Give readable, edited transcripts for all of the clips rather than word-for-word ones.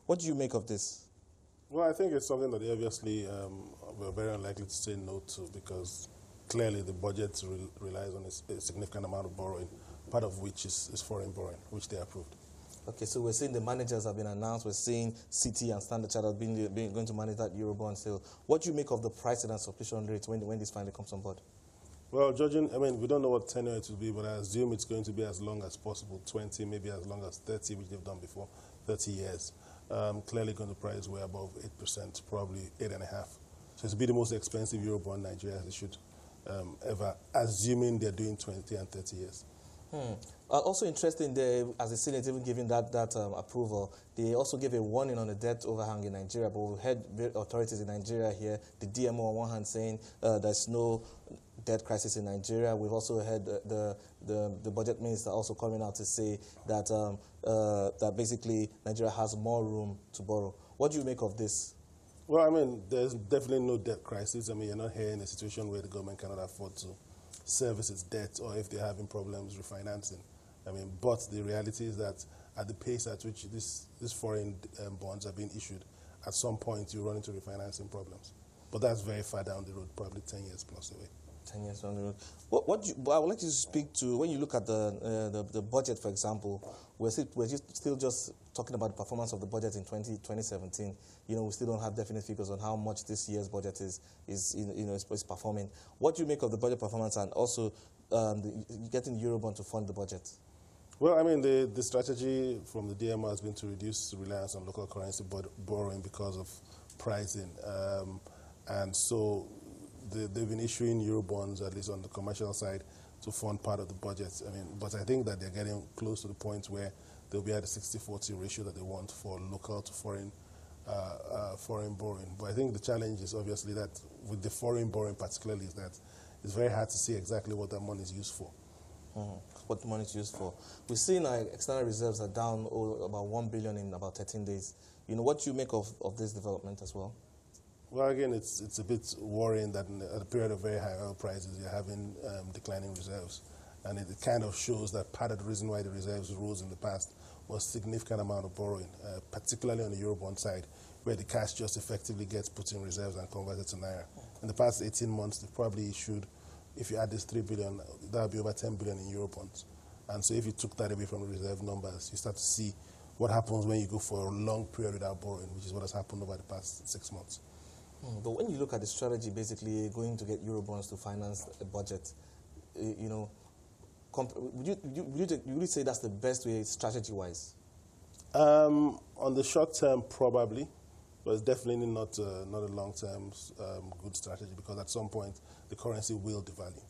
What do you make of this? Well, I think it's something that they obviously we're very unlikely to say no to, because clearly the budget relies on a significant amount of borrowing, part of which is foreign borrowing, which they approved. Okay, so we're seeing the managers have been announced. We're seeing Citi and Standard Chartered going to manage that Eurobond sale. What do you make of the pricing and subscription rates when this finally comes on board? Well, judging, we don't know what tenure it will be, but I assume it's going to be as long as possible, 20, maybe as long as 30, which they've done before, 30 years. Clearly going to price way above 8%, probably 8.5%. So it'll be the most expensive Eurobond Nigeria has issued ever, assuming they're doing 20 and 30 years. Also interesting, as the Senate even giving that approval, they also gave a warning on the debt overhang in Nigeria. But we've heard authorities in Nigeria here, the DMO on one hand saying there's no debt crisis in Nigeria. We've also heard the budget minister also coming out to say that that basically Nigeria has more room to borrow. What do you make of this? Well, there's definitely no debt crisis. You're not here in a situation where the government cannot afford to service its debt, or if they're having problems refinancing. But the reality is that at the pace at which these foreign bonds are being issued, at some point you run into refinancing problems. But that's very far down the road, probably 10 years plus away. 10 years down the road. I would like you to speak to, when you look at the budget, for example, we're still just talking about the performance of the budget in 2017. We still don't have definite figures on how much this year's budget is performing. What do you make of the budget performance, and also getting Eurobond to fund the budget? Well, the strategy from the DMO has been to reduce reliance on local currency borrowing because of pricing. And so they've been issuing Eurobonds, at least on the commercial side, to fund part of the budget. But I think that they're getting close to the point where they'll be at a 60-40 ratio that they want for local to foreign borrowing. But I think the challenge is obviously that with the foreign borrowing particularly, is that it's very hard to see exactly what that money is used for. What the money is used for. We've seen external reserves are down about 1 billion in about 13 days. What do you make of this development as well? Well, again, it's a bit worrying that at a period of very high oil prices, you're having declining reserves. And it kind of shows that part of the reason why the reserves rose in the past was significant amount of borrowing, particularly on the Eurobond side, where the cash just effectively gets put in reserves and converted to Naira. In the past 18 months, they've probably issued, if you add this 3 billion, that would be over 10 billion in Eurobonds. And so if you took that away from the reserve numbers, you start to see what happens when you go for a long period without borrowing, which is what has happened over the past 6 months. But when you look at the strategy, basically going to get Eurobonds to finance a budget, would you say that's the best way strategy-wise? On the short term, probably, but it's definitely not a long-term good strategy, because at some point the currency will devalue.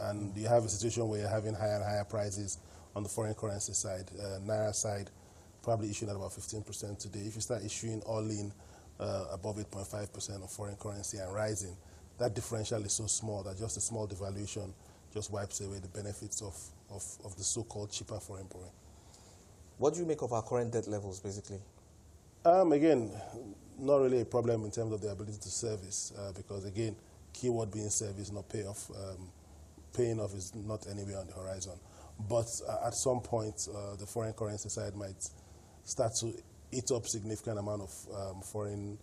And you have a situation where you're having higher and higher prices on the foreign currency side. Naira side, probably issuing at about 15% today. If you start issuing all in above 8.5% of foreign currency and rising, that differential is so small that just a small devaluation just wipes away the benefits of the so-called cheaper foreign borrowing. What do you make of our current debt levels, basically? Again, not really a problem in terms of the ability to service, because, again, keyword being service, not payoff. Paying off is not anywhere on the horizon. But at some point, the foreign currency side might start to eat up significant amount of foreign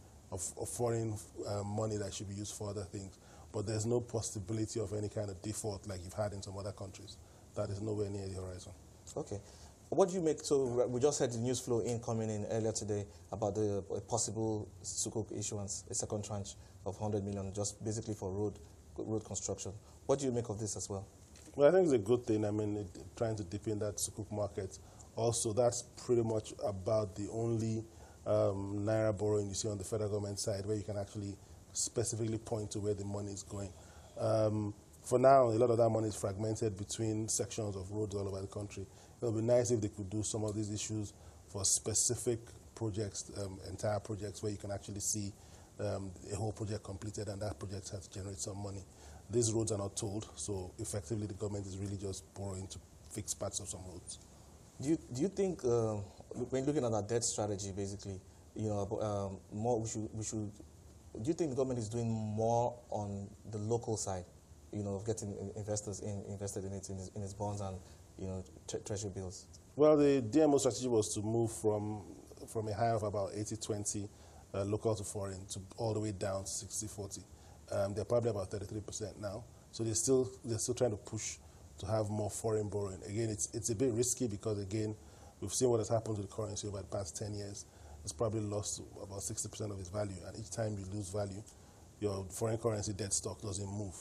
money that should be used for other things. But there's no possibility of any kind of default like you've had in some other countries. That is nowhere near the horizon. Okay. What do you make? So we just had the news flow coming in earlier today about the possible Sukuk issuance, a second tranche of 100 million, just basically for road construction. What do you make of this as well? Well, I think it's a good thing. Trying to deepen that Sukuk market. Also, that's pretty much about the only Naira borrowing you see on the federal government side, where you can actually specifically point to where the money is going. For now, a lot of that money is fragmented between sections of roads all over the country. It would be nice if they could do some of these issues for specific projects, entire projects, where you can actually see a whole project completed and that project has to generate some money. These roads are not tolled, so effectively the government is really just borrowing to fix parts of some roads. Do you think, when looking at our debt strategy, basically, more we should? Do you think the government is doing more on the local side, of getting investors invested in it in its bonds and treasury bills? Well, the DMO strategy was to move from from a high of about 80-20 local to foreign to all the way down to 60-40. They're probably about 33% now. So they're still trying to push to have more foreign borrowing. Again, it's a bit risky because, again, we've seen what has happened to the currency over the past 10 years. It's probably lost about 60% of its value, and each time you lose value, your foreign currency debt stock doesn't move,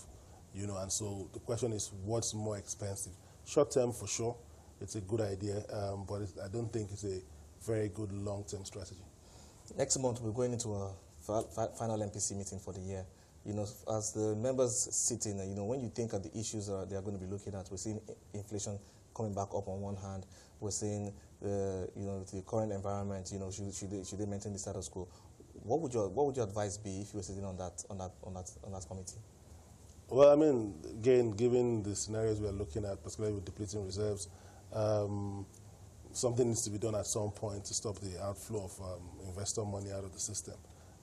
you know. And so the question is, what's more expensive? Short term, for sure, it's a good idea, but I don't think it's a very good long-term strategy. Next month, we're going into a final MPC meeting for the year. You know, as the members sitting, you know, when you think of the issues they are going to be looking at, we're seeing inflation coming back up on one hand. We're seeing the current environment. You know, should they maintain the status quo? What would your advice be if you were sitting on that committee? Well, I mean, again, given the scenarios we are looking at, particularly with depleting reserves, something needs to be done at some point to stop the outflow of investor money out of the system.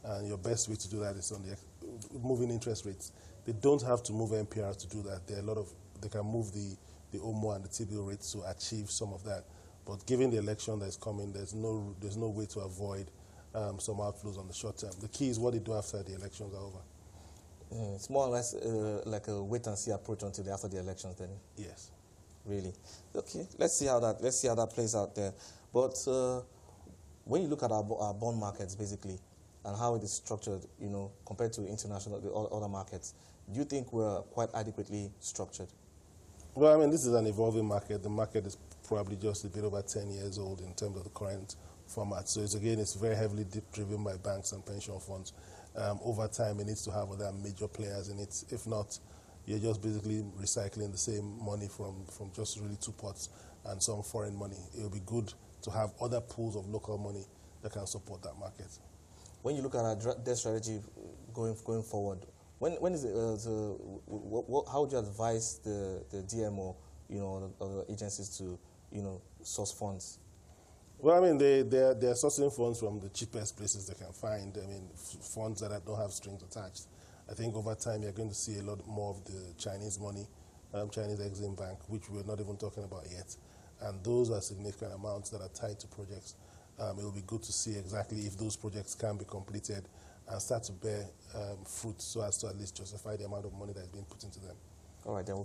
And your best way to do that is on the moving interest rates. They don't have to move NPR to do that. They can move the OMO and the T-bill rates to achieve some of that. But given the election that is coming, there's no way to avoid some outflows on the short term. The key is what they do after the elections are over. It's more or less like a wait-and-see approach until after the elections, then. Yes. Really. Okay. Let's see how that plays out there. But when you look at our bond markets, basically, and how it is structured, you know, compared to the other markets, do you think we're quite adequately structured? Well, I mean, this is an evolving market. The market is probably just a bit over 10 years old in terms of the current format. So it's very heavily driven by banks and pension funds. Over time, it needs to have other major players in it. If not, you're just basically recycling the same money from just really two pots and some foreign money. It will be good to have other pools of local money that can support that market. When you look at our debt strategy going forward, when is it? How would you advise the DMO, you know, or the agencies to, you know, source funds? Well, I mean, they're sourcing funds from the cheapest places they can find. I mean, funds that don't have strings attached. I think over time you're going to see a lot more of the Chinese money, Chinese Exim Bank, which we're not even talking about yet. And those are significant amounts that are tied to projects. It will be good to see exactly if those projects can be completed and start to bear fruit so as to at least justify the amount of money that is being put into them. All right, then we'll